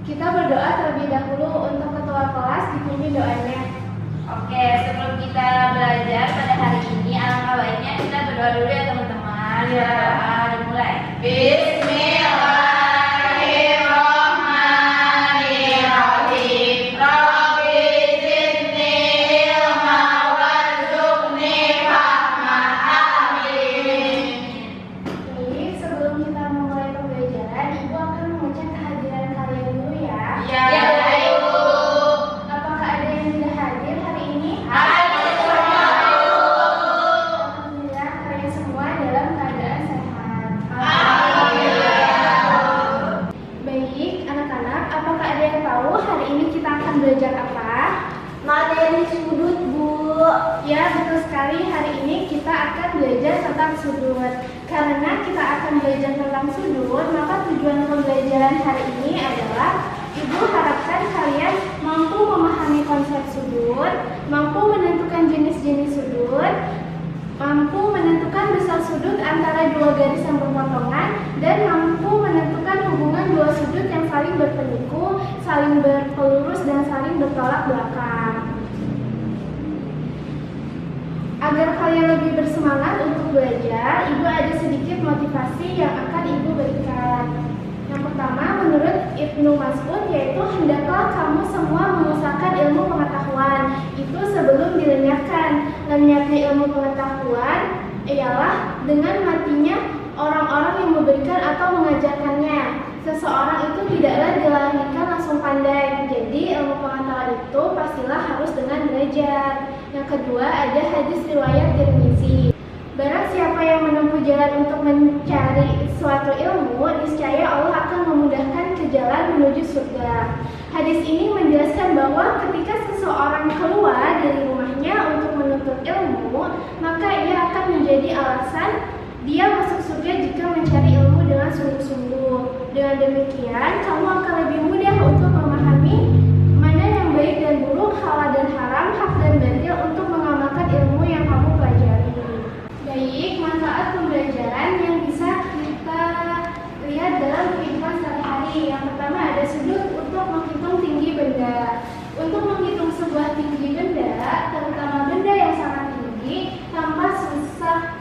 Kita berdoa terlebih dahulu. Untuk ketua kelas dipimpin doanya. Oke, sebelum kita belajar pada hari ini, alangkah baiknya kita berdoa dulu ya teman-teman. Ya. Berdoa dimulai. Bismillahirrahmanirrahim. Rabbi zidni ilma warzuqni fahma. Amin. Baik, sebelum kita memulai pembelajaran, Ibu akan mengecek kehadiran kalian dulu ya. Ya, Ibu. Apakah ada yang tidak hadir hari ini? Alhamdulillah, kalian semua dalam keadaan sehat. Baik, anak-anak, apakah ada yang tahu hari ini kita akan belajar apa? Materi sudut, Bu. Ya, betul sekali. Hari ini kita akan belajar tentang sudut. Karena kita akan belajar tentang sudut, maka tujuan pembelajaran hari ini adalah Ibu harapkan kalian mampu memahami konsep sudut, mampu menentukan jenis-jenis sudut, mampu menentukan besar sudut antara dua garis yang berpotongan, dan mampu menentukan hubungan dua sudut yang saling berpeliku, saling berpelurus, dan saling bertolak belakang. Agar kalian lebih bersemangat untuk belajar, Ibu ada sedikit motivasi yang akan Ibu berikan. Yang pertama, menurut Ibnu Mas'ud, yaitu hendaklah kamu semua mengusahakan ilmu pengetahuan itu sebelum dilenyapkan. Lenyapnya ilmu pengetahuan ialah dengan matinya orang-orang yang memberikan atau mengajarkannya. Seseorang itu tidaklah dilahirkan langsung pandai. Jadi ilmu pengetahuan itu pastilah harus dengan belajar. Yang kedua, ada hadis riwayat Tirmizi. Barang siapa yang menempuh jalan untuk mencari suatu ilmu, niscaya Allah akan memudahkan ke jalan menuju surga. Hadis ini menjelaskan bahwa ketika seseorang keluar dari rumahnya untuk menuntut ilmu, maka ia akan menjadi alasan dia masuk surga jika mencari ilmu dengan sungguh-sungguh. Dengan demikian, kamu akan lebih mudah untuk memahami mana yang baik dan buruk, halal dan haram, hak dan batil untuk mengamalkan ilmu yang kamu pelajari. Baik, manfaat pembelajaran yang bisa kita lihat dalam kehidupan sehari-hari. Yang pertama, ada sudut untuk menghitung tinggi benda. Untuk menghitung sebuah tinggi benda, terutama benda yang sangat tinggi, tanpa susah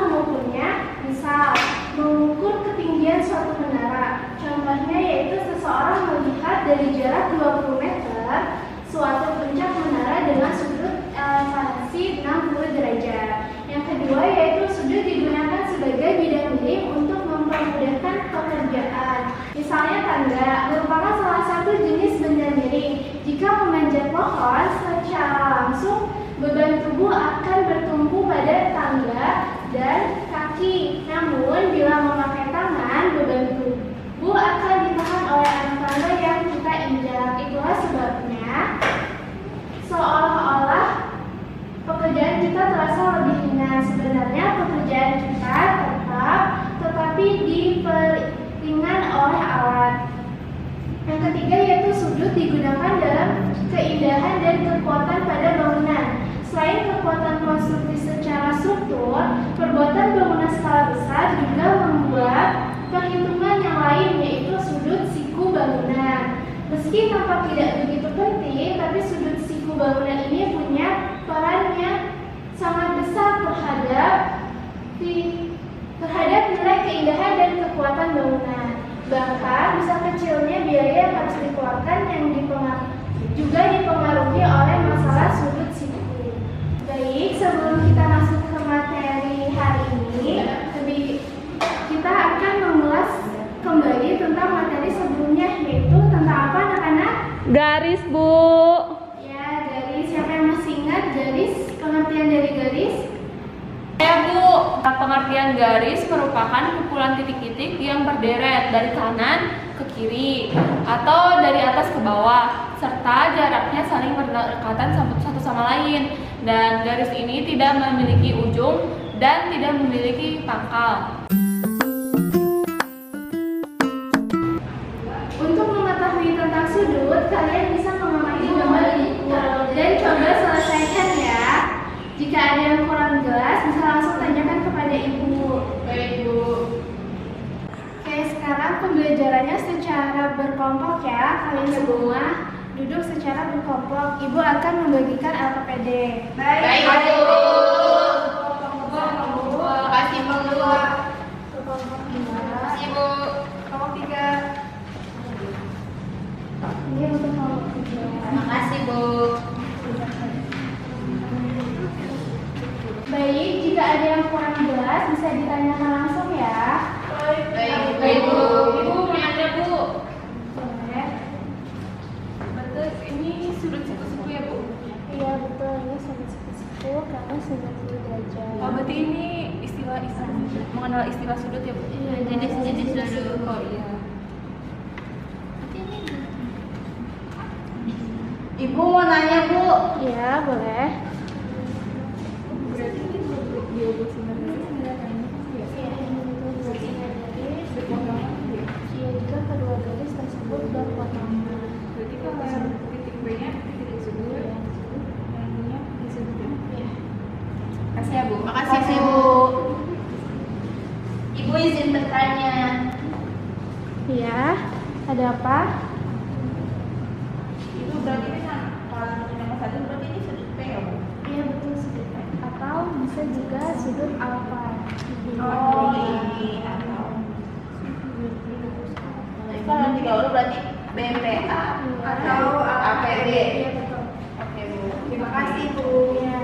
mengukurnya. Misal, mengukur ketinggian suatu menara. Contohnya yaitu seseorang melihat dari jarak 20 meter suatu puncak menara dengan sudut elevasi 60 derajat. Yang kedua yaitu sudut digunakan sebagai bidang miring untuk mempermudahkan pekerjaan. Misalnya tangga merupakan salah satu jenis benda miring. Jika memanjat pohon secara langsung, beban tubuh akan bertumpu pada tangga dan kaki. Namun bila memakai tangan, beban tubuh akan ditahan oleh anak tangga yang kita injak. Itulah sebabnya seolah-olah pekerjaan kita terasa lebih ringan. Sebenarnya pekerjaan kita tetap, tetapi diperingan oleh alat. Yang ketiga yaitu sudut digunakan dalam keindahan dan kekuatan pada bangunan. Selain kekuatan konstruksi secara struktur, perbuatan bangunan skala besar juga membuat perhitungan yang lain, yaitu sudut siku bangunan. Meski tampak tidak begitu penting, tapi sudut siku bangunan ini punya peran yang sangat besar terhadap nilai keindahan dan kekuatan bangunan. Bahkan besar kecilnya biaya yang harus dikeluarkan yang juga dipengaruhi oleh masalah sudut siku. Baik, sebelum kita masuk ke materi hari ini, kita akan mengulas kembali tentang materi sebelumnya, yaitu tentang apa anak-anak? Garis, Bu. Ya, garis. Siapa yang masih ingat garis? Pengertian dari garis? Ya, Bu. Pengertian garis merupakan kumpulan titik-titik yang berderet dari kanan ke kiri atau dari atas ke bawah, serta jaraknya saling berdekatan satu sama lain. Dan garis ini tidak memiliki ujung dan tidak memiliki pangkal. Untuk mengetahui tentang sudut, kalian bisa mengamati gambar di buku dan coba selesaikan ya. Jika ada yang kurang jelas, bisa langsung tanyakan kepada ibu. Baik, Bu. Oke, sekarang pembelajarannya secara berkelompok ya. Kalian semua duduk secara berkelompok. Ibu akan membagikan LKPD. Baik, Bu. Makasih, Bu. Kelompok 2. Makasih, Bu. Kelompok 3. Ini untuk kelompok 3. Makasih, Bu. Baik, jika ada yang kurang jelas bisa ditanyakan langsung ya. Baik, Bu. Ibu, ini ada Bu. Boleh. Betul, ini sudut siku-siku ya Bu. Iya betul, ini sudut siku karena 90 derajat. Oh, berarti ini istilah mengenal istilah sudut ya Bu? Iya, jenis-jenis sudut. Oh iya. Ibu mau nanya, Bu. Iya boleh. Berarti ini dua sinar garis menandakannya pasti ya? Iya ini betul dua sinar garis. Berpotongan ya? Iya jika kedua garis tersebut berpotongan. Berarti kalau titik B-nya titik sudut, yang ininya di sudut ya? Iya. Makasih ya Bu. Makasih, Bu. Ibu izin bertanya. Iya. Ada apa? Ibu berarti ini kalau nomor 1 berarti ini sudut P ya, Bu? Iya betul sudut P. Atau bisa juga sudut alfa. Oh, ini atau kalau 3 huruf berarti BPA atau APB. Iya betul. Oke, Bu. Terima kasih, Bu. Iya.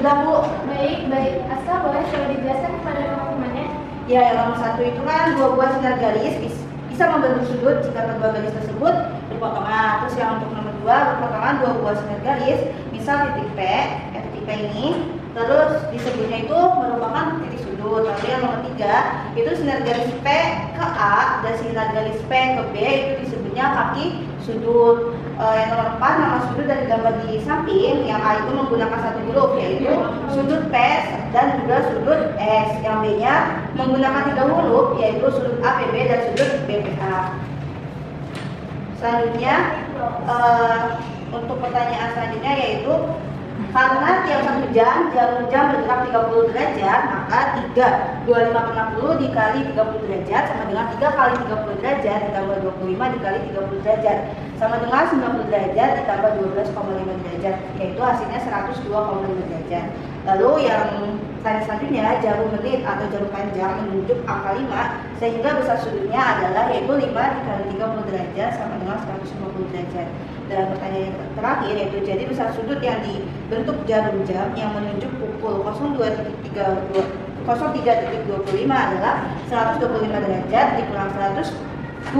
Sudah, Bu. Baik. Asal boleh coba dijelaskan kepada teman-temannya. Ya, yang nomor 1 itu kan dua buah sinar garis bisa membentuk sudut jika kedua garis tersebut berpotongan. Terus yang untuk nomor 2 berpotongan dua buah sinar garis, misal titik P, titik P ini, terus disebutnya itu merupakan titik sudut. Lalu yang nomor 3 itu sinar garis P ke A dan sinar garis P ke B itu disebutnya kaki sudut. Yang nomor 4 nama sudut dari gambar di samping. Yang A itu menggunakan satu huruf yaitu sudut P dan juga sudut S. Yang B-nya menggunakan 3 huruf yaitu sudut APB dan sudut BPA. Selanjutnya untuk pertanyaan selanjutnya yaitu karena tiap 1 jam jarum jam bergerak 30 derajat, maka 25/60 dikali 30 derajat sama dengan 3 kali 30 derajat ditambah 25 dikali 30 derajat sama dengan 90 derajat ditambah 12,5 derajat, yaitu hasilnya 102,5 derajat. Lalu yang selanjutnya jarum menit atau jarum panjang menunjuk angka 5 sehingga besar sudutnya adalah yaitu 5 dikali 30 derajat sama dengan 150 derajat. Dan pertanyaan yang terakhir yaitu jadi besar sudut yang dibentuk jarum jam yang menunjuk pukul 03.25 adalah 125 derajat dikurang 102,5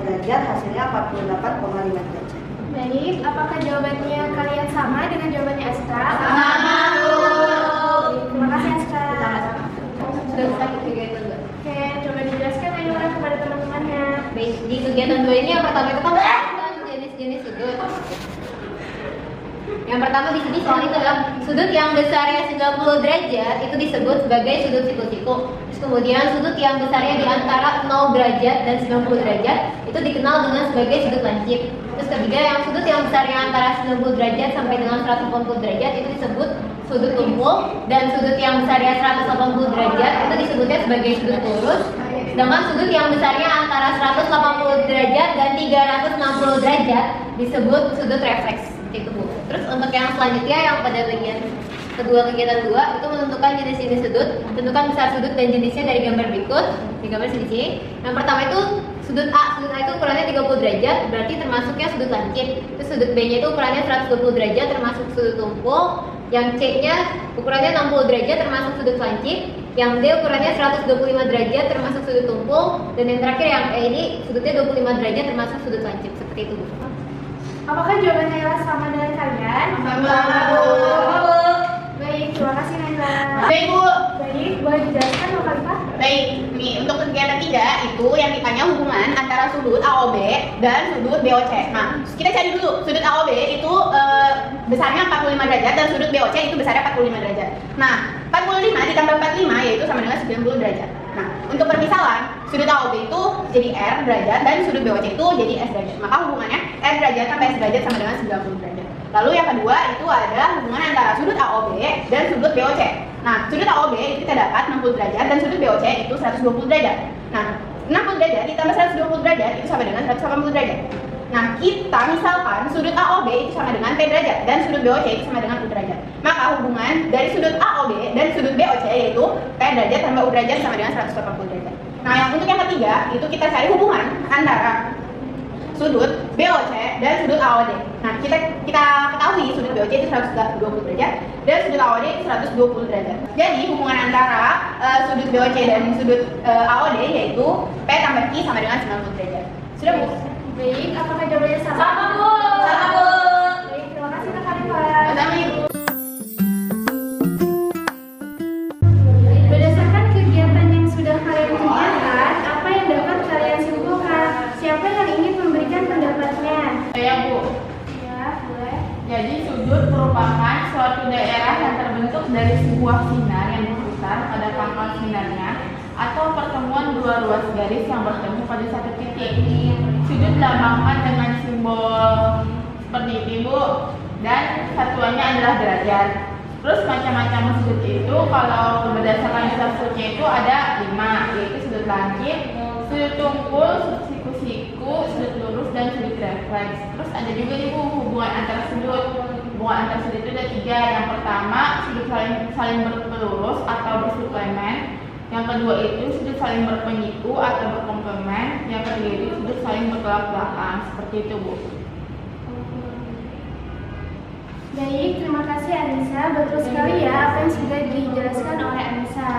derajat, hasilnya 48,5 derajat. Baik, apakah jawabannya kalian sama dengan jawabannya Astra? Sama, Bu. Terima kasih Astra. Sudah sakit kegiatan 2. Oke, coba dijelaskan Ainura kepada teman-temannya. Baik, di kegiatan 2 ini yang pertama itu kan jenis-jenis sudut. Yang pertama di sini soal itu adalah sudut yang besarnya 90 derajat itu disebut sebagai sudut siku-siku. Terus kemudian sudut yang besarnya di antara 0 derajat dan 90 derajat itu dikenal dengan sebagai sudut lancip. Terus ketiga yang sudut yang besarnya antara 90 derajat sampai dengan 180 derajat itu disebut sudut tumpul, dan sudut yang besarnya 180 derajat itu disebutnya sebagai sudut lurus. Sedangkan sudut yang besarnya antara 180 derajat dan 360 derajat disebut sudut refleks. Seperti itu, Bu. Terus untuk yang selanjutnya yang pada bagian kedua kegiatan 2 itu menentukan jenis-jenis sudut. Tentukan besar sudut dan jenisnya dari gambar berikut. Di gambar sini. Yang pertama itu sudut A. Sudut A itu ukurannya 30 derajat, berarti termasuknya sudut lancip. Terus sudut B-nya itu ukurannya 120 derajat termasuk sudut tumpul. Yang C-nya ukurannya 60 derajat termasuk sudut lancip. Yang D ukurannya 125 derajat termasuk sudut tumpul. Dan yang terakhir yang E ini sudutnya 25 derajat termasuk sudut lancip. Seperti itu, Bu. Apakah jawabannya Nela sama dengan kalian? Sama, Bu. Baik, terima kasih Nela. Baik, Bu. Baik, boleh dijelaskan Nurhalifa? Baik, nih untuk kegiatan 3 itu yang ditanya hubungan antara sudut AOB dan sudut BOC. Nah, kita cari dulu sudut AOB itu besarnya 45 derajat dan sudut BOC itu besarnya 45 derajat. Nah, 45 ditambah 45 yaitu sama dengan 90 derajat. Nah, untuk permisalan, sudut AOB itu jadi R derajat dan sudut BOC itu jadi S derajat. Maka hubungannya R derajat tambah S derajat sama dengan 90 derajat. Lalu yang kedua itu ada hubungan antara sudut AOB dan sudut BOC. Nah, sudut AOB itu kita dapat 60 derajat dan sudut BOC itu 120 derajat. Nah, 60 derajat ditambah 120 derajat itu sama dengan 180 derajat. Nah, kita misalkan sudut AOB itu sama dengan T derajat dan sudut BOC itu sama dengan U derajat. Maka hubungan dari sudut AOB dan sudut BOC yaitu T derajat tambah U derajat sama dengan 180 derajat. Nah, untuk yang ketiga itu kita cari hubungan antara sudut BOC dan sudut AOD. Nah, kita ketahui sudut BOC itu 120 derajat dan sudut AOD itu 120 derajat. Jadi hubungan antara sudut BOC dan sudut AOD yaitu P tambah Q sama dengan 90 derajat. Sudah, Bu? Baik, apakah jawabannya sama? Sama, Bu. Sama, Bu. Baik, terima kasih Nurhalifa. Sama, Ibu. Berdasarkan kegiatan yang sudah kalian kerjakan, apa yang dapat kalian simpulkan? Siapa yang ingin memberikan pendapatnya? Saya, Bu. Ya, boleh. Jadi sudut merupakan suatu daerah yang terbentuk dari sebuah sinar yang berputar pada pangkal sinarnya atau pertemuan dua ruas garis yang bertemu pada satu titik. Sudut dilambangkan dengan simbol seperti itu, Bu, dan satuannya adalah derajat. Terus macam-macam sudut itu kalau berdasarkan sudutnya itu ada 5, yaitu sudut lancip, sudut tumpul, sudut siku-siku, sudut lurus, dan sudut refleks. Terus ada juga nih, Bu, hubungan antara sudut. Hubungan antara sudut itu ada 3. Yang pertama, sudut saling berpelurus atau bersuplemen. Yang kedua itu sudut saling berpenyiku atau berkomplement. Yang ketiga itu sudut saling bertolak belakang. Seperti itu, Bu. Baik, terima kasih Anissa. Betul sekali ya apa yang sudah dijelaskan oleh Anissa.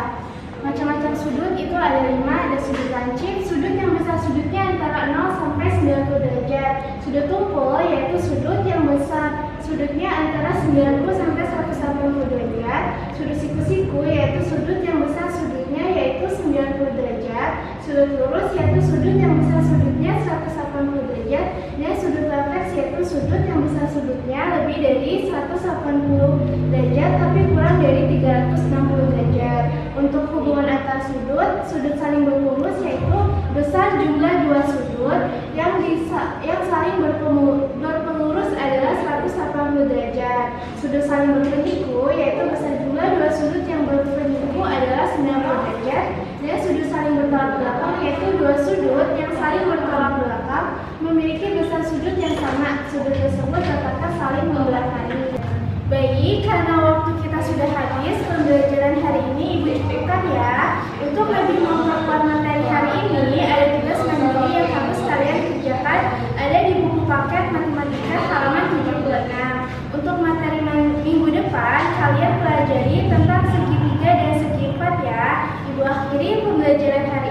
Macam-macam sudut itu ada 5, ada sudut lancip, sudut yang besar sudutnya antara 0 sampai 90 derajat. Sudut tumpul yaitu sudut yang besar sudutnya antara 90 sampai 180 derajat. Sudut siku-siku yaitu sudut yang besar sudutnya yaitu 90 derajat. Sudut lurus yaitu sudut yang besar sudutnya 180 derajat. Dan sudut refleks yaitu sudut yang besar sudutnya lebih dari 180 derajat tapi kurang dari 360 derajat. Untuk hubungan antar sudut, sudut saling berpelurus yaitu besar jumlah 2 sudut yang saling berpelurus adalah 180 derajat. Sudut saling berpenyiku yaitu besar jumlah 2 sudut yang berpenyiku adalah 90 derajat. Dan sudut saling bertolak belakang yaitu 2 sudut yang saling bertolak belakang memiliki besar sudut yang sama. Sudut tersebut terdapat saling membelakangi. Baik, karena waktu kita sudah habis, pembelajaran hari ini Ibu cukupkan ya. Untuk lebih memperkuat materi hari ini, ada tugas mandiri yang harus kalian kerjakan ada di buku paket matematika halaman 76. Untuk materi minggu depan, kalian pelajari tentang segitiga dan segi 4 ya. Ibu akhiri pembelajaran hari